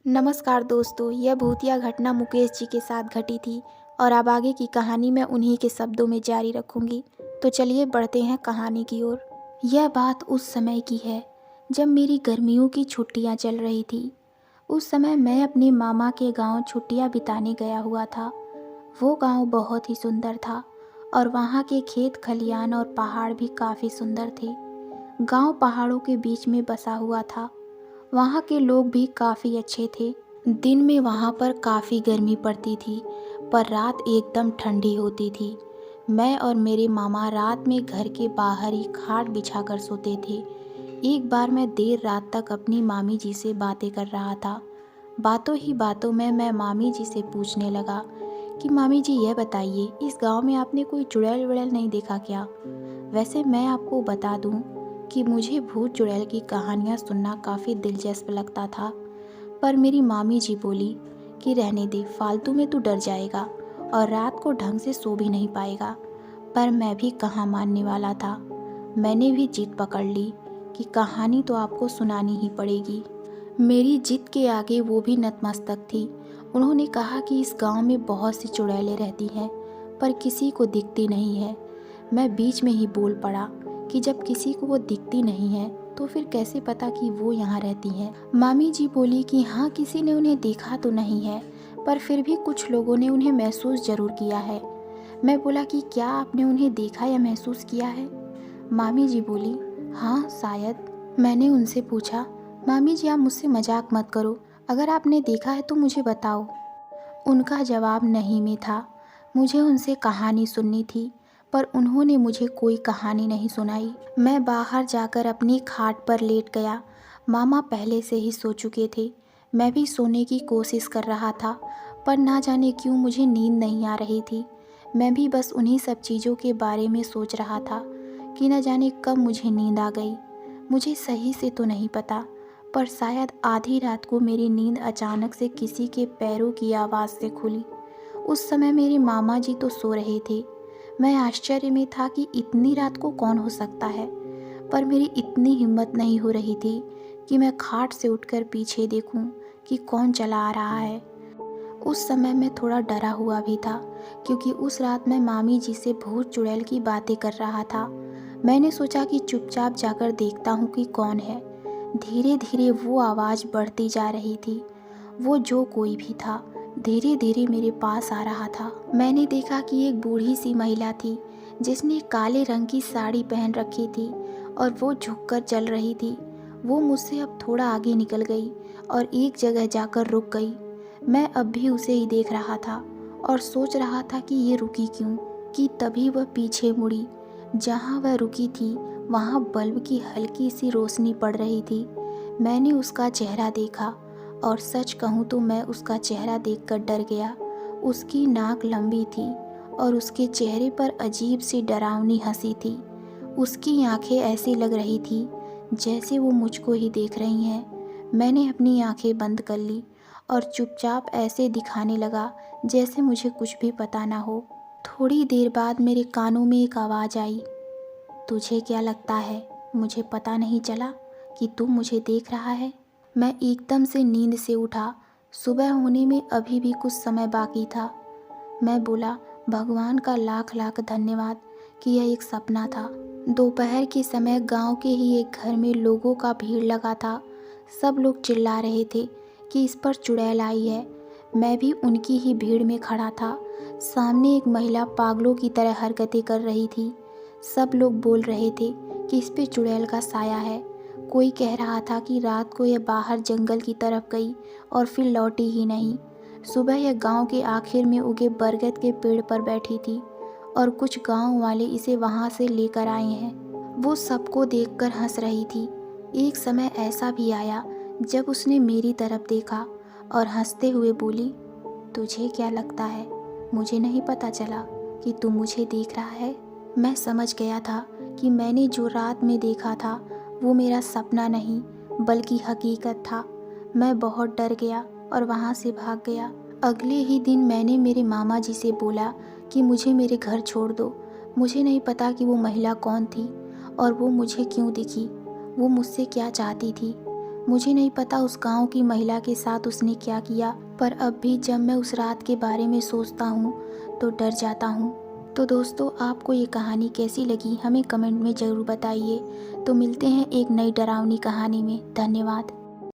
नमस्कार दोस्तों, यह भूतिया घटना मुकेश जी के साथ घटी थी और अब आगे की कहानी मैं उन्हीं के शब्दों में जारी रखूंगी। तो चलिए बढ़ते हैं कहानी की ओर। यह बात उस समय की है जब मेरी गर्मियों की छुट्टियां चल रही थी। उस समय मैं अपने मामा के गांव छुट्टियां बिताने गया हुआ था। वो गांव बहुत ही सुंदर था और वहाँ के खेत खलियान और पहाड़ भी काफ़ी सुंदर थे। गांव पहाड़ों के बीच में बसा हुआ था। वहाँ के लोग भी काफ़ी अच्छे थे। दिन में वहाँ पर काफ़ी गर्मी पड़ती थी, पर रात एकदम ठंडी होती थी। मैं और मेरे मामा रात में घर के बाहर ही खाट बिछाकर सोते थे। एक बार मैं देर रात तक अपनी मामी जी से बातें कर रहा था। बातों ही बातों में मैं मामी जी से पूछने लगा कि मामी जी यह बताइए, इस गांव में आपने कोई चुड़ैल वुड़ैल नहीं देखा क्या? वैसे मैं आपको बता दूं कि मुझे भूत चुड़ैल की कहानियाँ सुनना काफ़ी दिलचस्प लगता था, पर मेरी मामी जी बोली कि रहने दे, फालतू में तू डर जाएगा और रात को ढंग से सो भी नहीं पाएगा। पर मैं भी कहाँ मानने वाला था। मैंने भी जिद पकड़ ली कि कहानी तो आपको सुनानी ही पड़ेगी। मेरी जिद के आगे वो भी नतमस्तक थी। उन्होंने कहा कि इस गांव में बहुत सी चुड़ैलें रहती हैं, पर किसी को दिखती नहीं है। मैं बीच में ही बोल पड़ा कि जब किसी को वो दिखती नहीं है तो फिर कैसे पता कि वो यहाँ रहती हैं। मामी जी बोली कि हाँ, किसी ने उन्हें देखा तो नहीं है, पर फिर भी कुछ लोगों ने उन्हें महसूस ज़रूर किया है। मैं बोला कि क्या आपने उन्हें देखा या महसूस किया है? मामी जी बोली हाँ शायद। मैंने उनसे पूछा, मामी जी आप मुझसे मजाक मत करो, अगर आपने देखा है तो मुझे बताओ। उनका जवाब नहीं में था। मुझे उनसे कहानी सुननी थी, पर उन्होंने मुझे कोई कहानी नहीं सुनाई। मैं बाहर जाकर अपनी खाट पर लेट गया। मामा पहले से ही सो चुके थे। मैं भी सोने की कोशिश कर रहा था, पर ना जाने क्यों मुझे नींद नहीं आ रही थी। मैं भी बस उन्हीं सब चीज़ों के बारे में सोच रहा था कि न जाने कब मुझे नींद आ गई। मुझे सही से तो नहीं पता, पर शायद आधी रात को मेरी नींद अचानक से किसी के पैरों की आवाज़ से खुली। उस समय मेरे मामा जी तो सो रहे थे। मैं आश्चर्य में था कि इतनी रात को कौन हो सकता है, पर मेरी इतनी हिम्मत नहीं हो रही थी कि मैं खाट से उठकर पीछे देखूं कि कौन चला आ रहा है। उस समय मैं थोड़ा डरा हुआ भी था, क्योंकि उस रात मैं मामी जी से भूत चुड़ैल की बातें कर रहा था। मैंने सोचा कि चुपचाप जाकर देखता हूँ कि कौन है। धीरे धीरे वो आवाज़ बढ़ती जा रही थी। वो जो कोई भी था धीरे धीरे मेरे पास आ रहा था। मैंने देखा कि एक बूढ़ी सी महिला थी जिसने काले रंग की साड़ी पहन रखी थी और वो झुककर चल रही थी। वो मुझसे अब थोड़ा आगे निकल गई और एक जगह जाकर रुक गई। मैं अब भी उसे ही देख रहा था और सोच रहा था कि ये रुकी क्यों, कि तभी वह पीछे मुड़ी। जहाँ वह रुकी थी वहाँ बल्ब की हल्की सी रोशनी पड़ रही थी। मैंने उसका चेहरा देखा और सच कहूँ तो मैं उसका चेहरा देखकर डर गया। उसकी नाक लंबी थी और उसके चेहरे पर अजीब सी डरावनी हंसी थी। उसकी आंखें ऐसी लग रही थी जैसे वो मुझको ही देख रही हैं। मैंने अपनी आंखें बंद कर ली और चुपचाप ऐसे दिखाने लगा जैसे मुझे कुछ भी पता ना हो। थोड़ी देर बाद मेरे कानों में एक आवाज़ आई, तुझे क्या लगता है मुझे पता नहीं चला कि तू मुझे देख रहा है? मैं एकदम से नींद से उठा। सुबह होने में अभी भी कुछ समय बाकी था। मैं बोला, भगवान का लाख लाख धन्यवाद कि यह एक सपना था। दोपहर के समय गांव के ही एक घर में लोगों का भीड़ लगा था। सब लोग चिल्ला रहे थे कि इस पर चुड़ैल आई है। मैं भी उनकी ही भीड़ में खड़ा था। सामने एक महिला पागलों की तरह हरकतें कर रही थी। सब लोग बोल रहे थे कि इस पे चुड़ैल का साया है। कोई कह रहा था कि रात को यह बाहर जंगल की तरफ गई और फिर लौटी ही नहीं। सुबह यह गांव के आखिर में उगे बरगद के पेड़ पर बैठी थी और कुछ गांव वाले इसे वहां से लेकर आए हैं। वो सबको देखकर हंस रही थी। एक समय ऐसा भी आया जब उसने मेरी तरफ देखा और हंसते हुए बोली, तुझे क्या लगता है मुझे नहीं पता चला कि तू मुझे देख रहा है? मैं समझ गया था कि मैंने जो रात में देखा था वो मेरा सपना नहीं बल्कि हकीकत था। मैं बहुत डर गया और वहाँ से भाग गया। अगले ही दिन मैंने मेरे मामा जी से बोला कि मुझे मेरे घर छोड़ दो। मुझे नहीं पता कि वो महिला कौन थी और वो मुझे क्यों दिखी, वो मुझसे क्या चाहती थी। मुझे नहीं पता उस गांव की महिला के साथ उसने क्या किया, पर अब भी जब मैं उस रात के बारे में सोचता हूँ तो डर जाता हूँ। तो दोस्तों, आपको ये कहानी कैसी लगी हमें कमेंट में ज़रूर बताइए। तो मिलते हैं एक नई डरावनी कहानी में। धन्यवाद।